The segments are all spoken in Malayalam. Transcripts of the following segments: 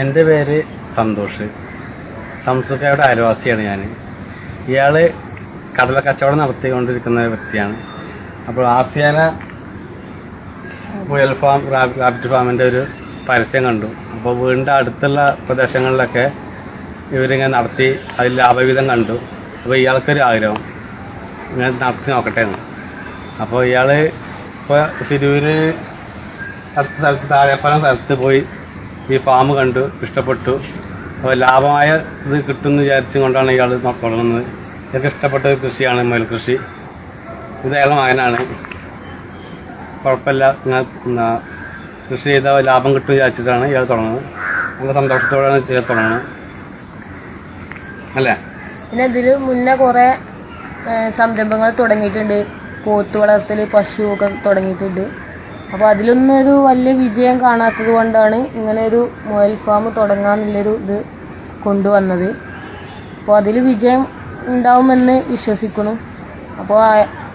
എൻ്റെ പേര് സന്തോഷ്. സംസുക്കയുടെ അയൽവാസിയാണ് ഞാൻ. ഇയാൾ കടല കച്ചവടം നടത്തിക്കൊണ്ടിരിക്കുന്ന വ്യക്തിയാണ്. അപ്പോൾ ആസിയാന മുയൽ ഫാം, റാബിറ്റ് ഫാമിൻ്റെ ഒരു പരസ്യം കണ്ടു. അപ്പോൾ വീടിൻ്റെ അടുത്തുള്ള പ്രദേശങ്ങളിലൊക്കെ ഇവരിങ്ങനെ നടത്തി അതിൽ ലാഭവിധം കണ്ടു. അപ്പോൾ ഇയാൾക്കൊരു ആഗ്രഹം ഇങ്ങനെ നടത്തി നോക്കട്ടെ എന്ന്. അപ്പോൾ ഇയാൾ ഇപ്പോൾ തിരൂർ അടുത്ത സ്ഥലത്ത് താഴെപ്പാലം സ്ഥലത്ത് പോയി ഈ ഫാം കണ്ടു, ഇഷ്ടപ്പെട്ടു. അപ്പോൾ ലാഭമായ ഇത് കിട്ടുമെന്ന് വിചാരിച്ചും കൊണ്ടാണ് ഇയാൾ തുടങ്ങുന്നത്. ഇതൊക്കെ ഇഷ്ടപ്പെട്ട ഒരു കൃഷിയാണ് മുയൽ കൃഷി. ഇത് അയാളുടെ മകനാണ്. കുഴപ്പമില്ല, കൃഷി ചെയ്താൽ ലാഭം കിട്ടും വിചാരിച്ചിട്ടാണ് ഇയാൾ തുടങ്ങുന്നത്. നല്ല സന്തോഷത്തോടെയാണ് ഇയാൾ തുടങ്ങുന്നത് അല്ലേ. പിന്നെ ഇതിൽ മുന്നേ കുറേ സംരംഭങ്ങൾ തുടങ്ങിയിട്ടുണ്ട്. പോത്ത് വളർത്തൽ, പശു ഒക്കെ തുടങ്ങിയിട്ടുണ്ട്. അപ്പോൾ അതിലൊന്നും ഒരു വലിയ വിജയം കാണാത്തത് കൊണ്ടാണ് ഇങ്ങനെ ഒരു മുയൽ ഫാം തുടങ്ങാമെന്നുള്ളൊരു ഇത് കൊണ്ടുവന്നത്. അപ്പോൾ അതിൽ വിജയം ഉണ്ടാവുമെന്ന് വിശ്വസിക്കുന്നു. അപ്പോൾ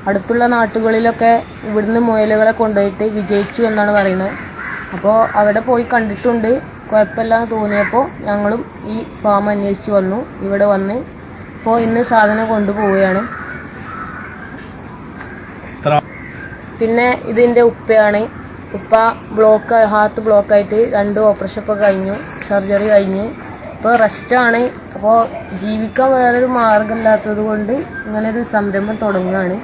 അടുത്തുള്ള നാട്ടുകളിലൊക്കെ ഇവിടുന്ന് മുയലുകളെ കൊണ്ടുപോയിട്ട് വിജയിച്ചു എന്നാണ് പറയുന്നത്. അപ്പോൾ അവിടെ പോയി കണ്ടിട്ടുണ്ട്. കുഴപ്പമില്ലാന്ന് തോന്നിയപ്പോൾ ഞങ്ങളും ഈ ഫാം അന്വേഷിച്ച് വന്നു. ഇവിടെ വന്ന് ഇപ്പോൾ ഇന്ന് സാധനം കൊണ്ടുപോവുകയാണ്. പിന്നെ ഇതിൻ്റെ ഉപ്പയാണ്. ഉപ്പ ഹാർട്ട് ബ്ലോക്കായിട്ട് 2 ഓപ്പറേഷനൊക്കെ കഴിഞ്ഞു, സർജറി കഴിഞ്ഞ് ഇപ്പോൾ റെസ്റ്റാണ്. അപ്പോൾ ജീവിക്കാൻ വേറൊരു മാർഗമില്ലാത്തത് കൊണ്ട് ഇങ്ങനൊരു സംരംഭം തുടങ്ങുകയാണ്.